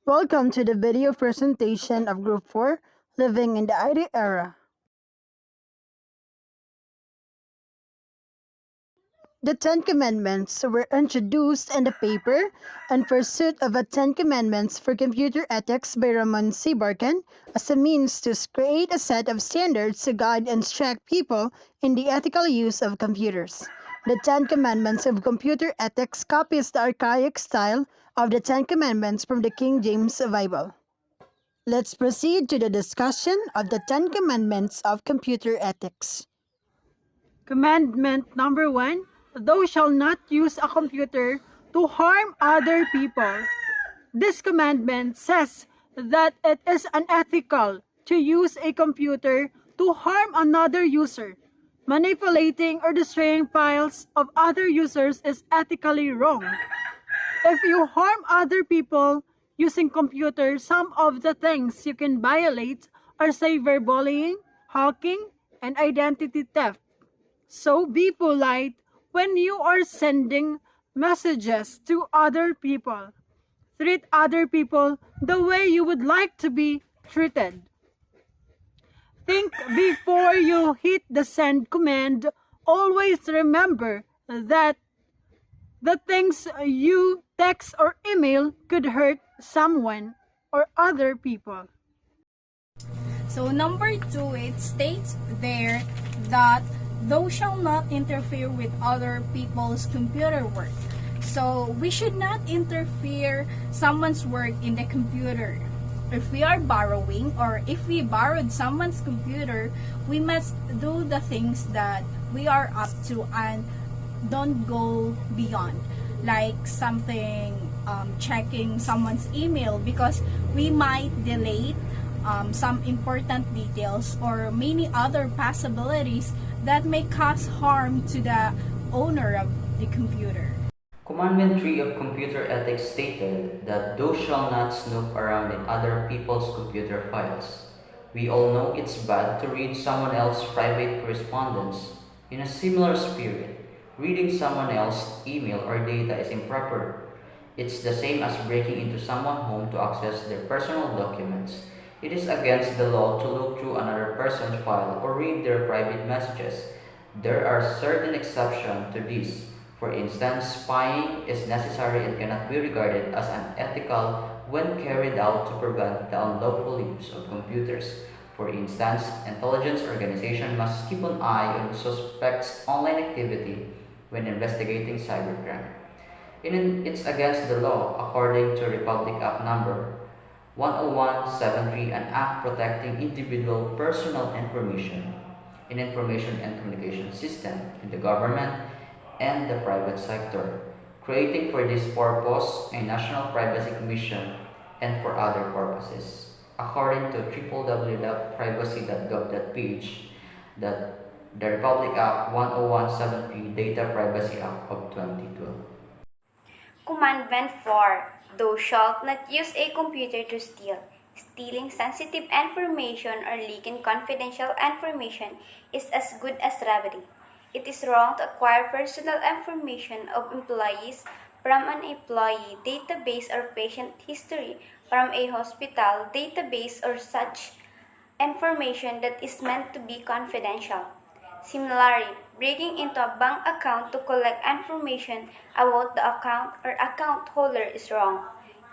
Welcome to the video presentation of Group 4, Living in the IT Era. The Ten Commandments were introduced in the paper In Pursuit of the Ten Commandments for Computer Ethics by Ramon C. Barkan as a means to create a set of standards to guide and instruct people in the ethical use of computers. The Ten Commandments of Computer Ethics copies the archaic style of the Ten Commandments from the King James Bible. Let's proceed to the discussion of the Ten Commandments of Computer Ethics. Commandment number 1, thou shalt not use a computer to harm other people. This commandment says that it is unethical to use a computer to harm another user. Manipulating or destroying files of other users is ethically wrong. If you harm other people using computers, some of the things you can violate are cyberbullying, hacking, and identity theft. So be polite when you are sending messages to other people. Treat other people the way you would like to be treated. Think before you hit the send command. Always remember that the things you text or email could hurt someone or other people. So number 2, it states there that thou shalt not interfere with other people's computer work. So we should not interfere someone's work in the computer. If we are borrowing or if we borrowed someone's computer, we must do the things that we are up to and don't go beyond, like something checking someone's email, because we might delete some important details or many other possibilities that may cause harm to the owner of the computer. Commandment 3 of Computer Ethics stated that thou shalt not snoop around in other people's computer files. We all know it's bad to read someone else's private correspondence. In a similar spirit, reading someone else's email or data is improper. It's the same as breaking into someone's home to access their personal documents. It is against the law to look through another person's file or read their private messages. There are certain exceptions to this. For instance, spying is necessary and cannot be regarded as unethical when carried out to prevent the unlawful use of computers. For instance, intelligence organizations must keep an eye on suspects' online activity when investigating cybercrime. It's against the law according to Republic Act number 10173, an act protecting individual personal information in information and communication system in the government and the private sector, creating for this purpose a National Privacy Commission and for other purposes. According to www.privacy.gov.ph, that the Republic Act 10173 Data Privacy Act of 2012. Commandment 4. Thou shalt not use a computer to steal. Stealing sensitive information or leaking confidential information is as good as robbery. It is wrong to acquire personal information of employees from an employee database or patient history from a hospital database or such information that is meant to be confidential. Similarly, breaking into a bank account to collect information about the account or account holder is wrong.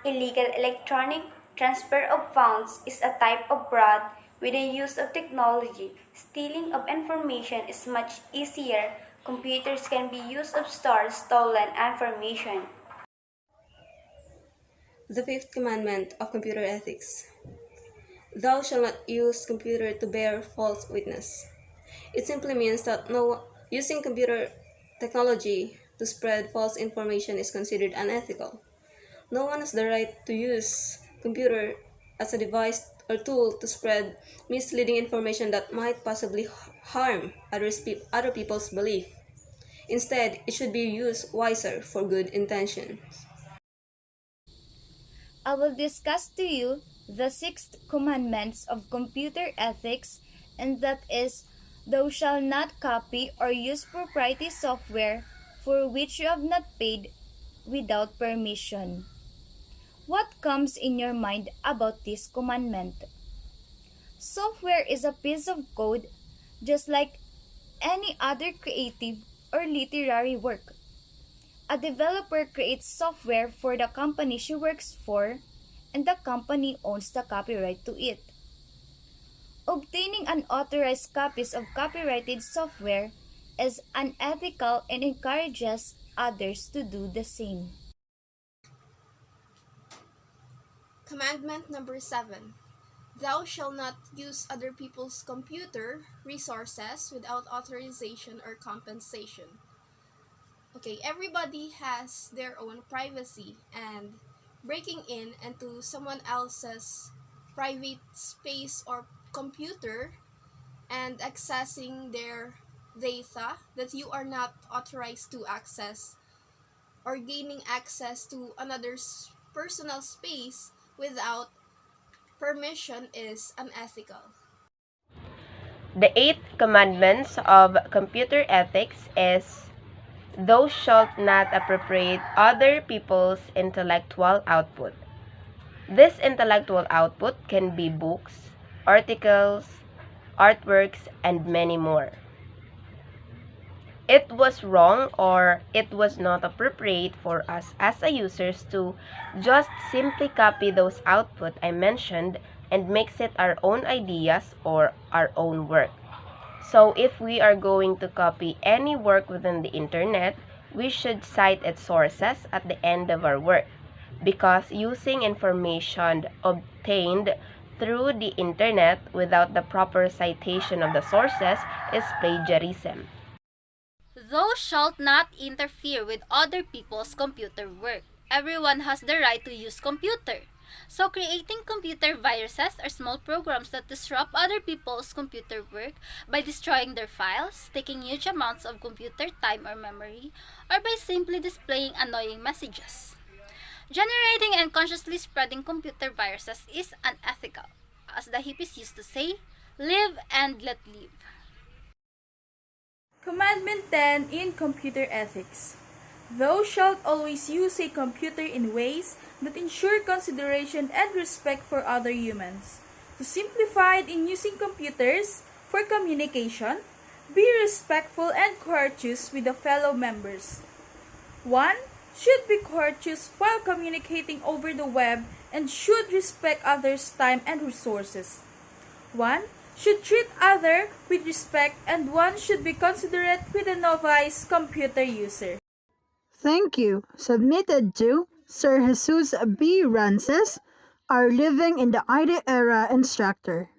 Illegal electronic transfer of funds is a type of fraud with the use of technology. Stealing of information is much easier. Computers can be used to store stolen information. The fifth commandment of computer ethics. Thou shalt not use computer to bear false witness. It simply means that using computer technology to spread false information is considered unethical. No one has the right to use computer as a device or tool to spread misleading information that might possibly harm other people's belief. Instead, it should be used wiser for good intentions. I will discuss to you the sixth commandments of computer ethics, and that is, thou shalt not copy or use proprietary software for which you have not paid without permission. What comes in your mind about this commandment? Software is a piece of code just like any other creative or literary work. A developer creates software for the company she works for, and the company owns the copyright to it. Obtaining unauthorized copies of copyrighted software is unethical and encourages others to do the same. Commandment number 7. Thou shalt not use other people's computer resources without authorization or compensation. Okay, everybody has their own privacy, and breaking in into someone else's private space or computer and accessing their data that you are not authorized to access, or gaining access to another's personal space without permission is unethical. The eighth commandments of computer ethics is thou shalt not appropriate other people's intellectual output. This intellectual output can be books, articles, artworks, and many more. It was wrong or it was not appropriate for us as a users to just simply copy those output I mentioned and mix it our own ideas or our own work. So if we are going to copy any work within the internet, we should cite its sources at the end of our work, because using information obtained through the internet without the proper citation of the sources is plagiarism. Thou shalt not interfere with other people's computer work. Everyone has the right to use computer. So creating computer viruses are small programs that disrupt other people's computer work by destroying their files, taking huge amounts of computer time or memory, or by simply displaying annoying messages. Generating and consciously spreading computer viruses is unethical. As the hippies used to say, live and let live. Commandment 10 in computer ethics. Thou shalt always use a computer in ways that ensure consideration and respect for other humans. To simplify it, in using computers for communication, be respectful and courteous with the fellow members. 1. Should be courteous while communicating over the web and should respect others' time and resources. 1. Should treat other with respect, and 1 should be considerate with a novice computer user. Thank you. Submitted to Sir Jesus B. Rances, our Living in the IT Era instructor.